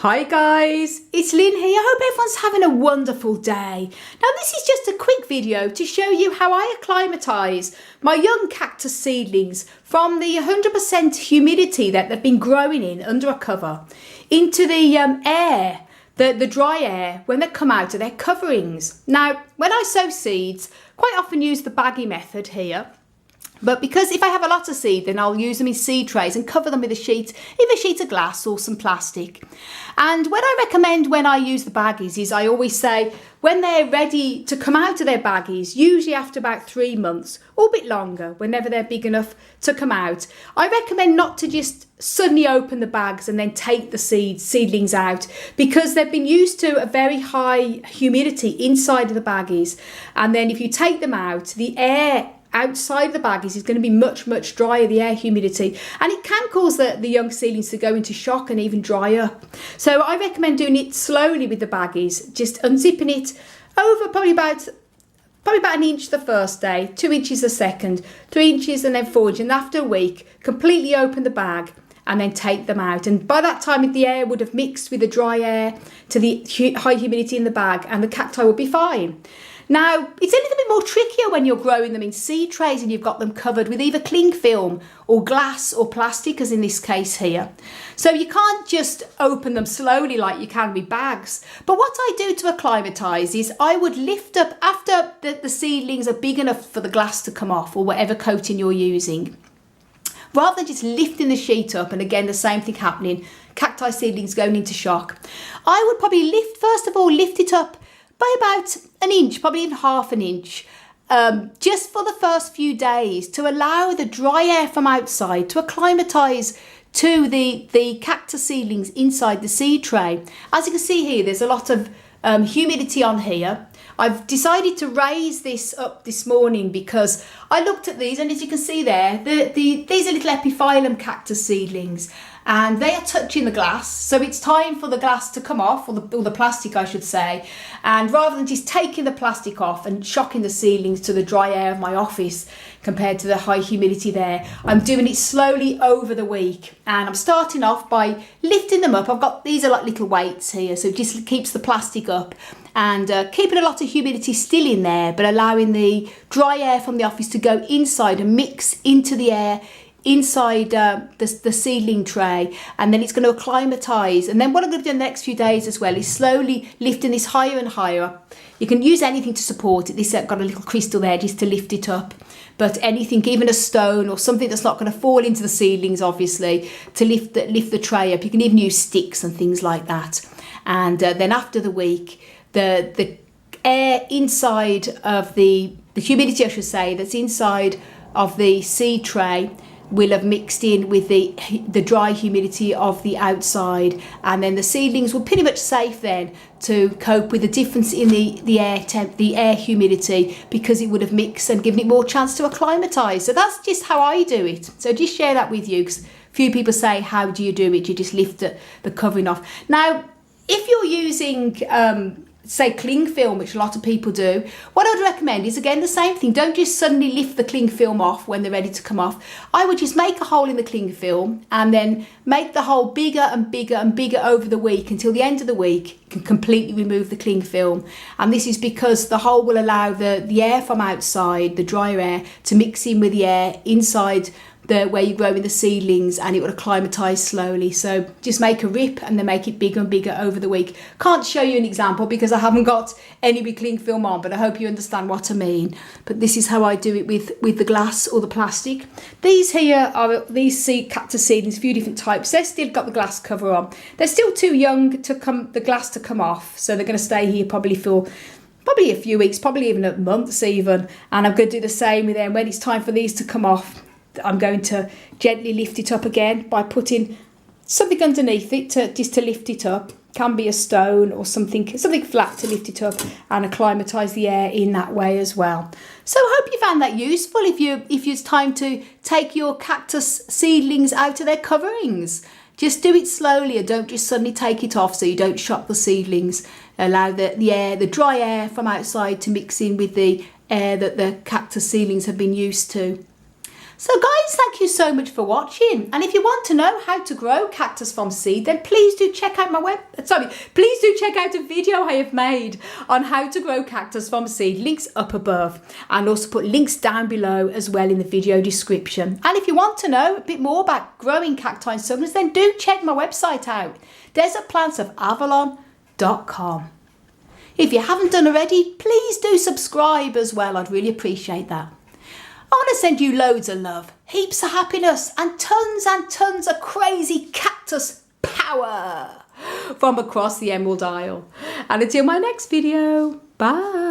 Hi guys, it's Lynn here. I hope everyone's having a wonderful day. Now this is just a quick video to show you how I acclimatise my young cactus seedlings from the 100% humidity that they've been growing in under a cover into the air, the dry air when they come out of their coverings. Now when I sow seeds, quite often use the baggie method here. But because if I have a lot of seed, then I'll use them in seed trays and cover them with either a sheet of glass or some plastic. And what I recommend when I use the baggies is I always say when they're ready to come out of their baggies, usually after about 3 months or a bit longer, whenever they're big enough to come out, I recommend not to just suddenly open the bags and then take the seedlings out, because they've been used to a very high humidity inside of the baggies. And then if you take them out, the air outside the baggies is going to be much drier, the air humidity, and it can cause the young seedlings to go into shock and even dry up. So I recommend doing it slowly with the baggies, just unzipping it over probably about an inch the first day, 2 inches the second, 3 inches and then 4 inches, and after a week completely open the bag and then take them out. And by that time the air would have mixed with the dry air to the high humidity in the bag, and the cacti will be fine. Now, it's a little bit more trickier when you're growing them in seed trays and you've got them covered with either cling film or glass or plastic, as in this case here. So you can't just open them slowly like you can with bags. But what I do to acclimatise is I would lift up, after the seedlings are big enough for the glass to come off or whatever coating you're using, rather than just lifting the sheet up, and again the same thing happening, cacti seedlings going into shock, I would probably first of all lift it up by about an inch, probably even half an inch, just for the first few days, to allow the dry air from outside to acclimatise to the cactus seedlings inside the seed tray. As you can see here, there's a lot of humidity on here. I've decided to raise this up this morning because I looked at these, and as you can see there, these are little epiphyllum cactus seedlings, and they are touching the glass, so it's time for the glass to come off, or the plastic I should say. And rather than just taking the plastic off and shocking the seedlings to the dry air of my office compared to the high humidity there, I'm doing it slowly over the week, and I'm starting off by lifting them up. These are like little weights here, so it just keeps the plastic up and keeping a lot of humidity still in there, but allowing the dry air from the office to go inside and mix into the air inside the seedling tray, and then it's going to acclimatise. And then what I'm going to do in the next few days as well is slowly lifting this higher and higher. You can use anything to support it. This has got a little crystal there just to lift it up, but anything, even a stone or something that's not going to fall into the seedlings, obviously, to lift the tray up. You can even use sticks and things like that. And then after the week, the air inside of the humidity, I should say, that's inside of the seed tray will have mixed in with the dry humidity of the outside, and then the seedlings were pretty much safe then to cope with the difference in the air humidity, because it would have mixed and given it more chance to acclimatise. So that's just how I do it. So just share that with you, because few people say, how do you do it? You just lift the covering off. Now, if you're using say cling film, which a lot of people do, what I would recommend is again the same thing. Don't just suddenly lift the cling film off when they're ready to come off. I would just make a hole in the cling film and then make the hole bigger and bigger and bigger over the week until the end of the week you can completely remove the cling film. And this is because the hole will allow the air from outside, the drier air, to mix in with the air inside where you're growing the seedlings, and it will acclimatise slowly. So just make a rip and then make it bigger and bigger over the week. Can't show you an example because I haven't got any with cling film on, but I hope you understand what I mean. But this is how I do it with the glass or the plastic. These here are these cactus seedlings, a few different types. They've still got the glass cover on. They're still too young to the glass to come off, so they're going to stay here probably a few weeks, probably even months even. And I'm going to do the same with them. When it's time for these to come off, I'm going to gently lift it up again by putting something underneath it just to lift it up. Can be a stone or something flat to lift it up and acclimatise the air in that way as well. So I hope you found that useful if it's time to take your cactus seedlings out of their coverings. Just do it slowly, and don't just suddenly take it off so you don't shock the seedlings. Allow the dry air from outside to mix in with the air that the cactus seedlings have been used to. So guys, thank you so much for watching. And if you want to know how to grow cactus from seed, then please do check out please do check out a video I have made on how to grow cactus from seed. Links up above, and also put links down below as well in the video description. And if you want to know a bit more about growing cacti and succulents, then do check my website out, desertplantsofAvalon.com. If you haven't done already, please do subscribe as well. I'd really appreciate that. I want to send you loads of love, heaps of happiness, and tons of crazy cactus power from across the Emerald Isle. And until my next video, bye.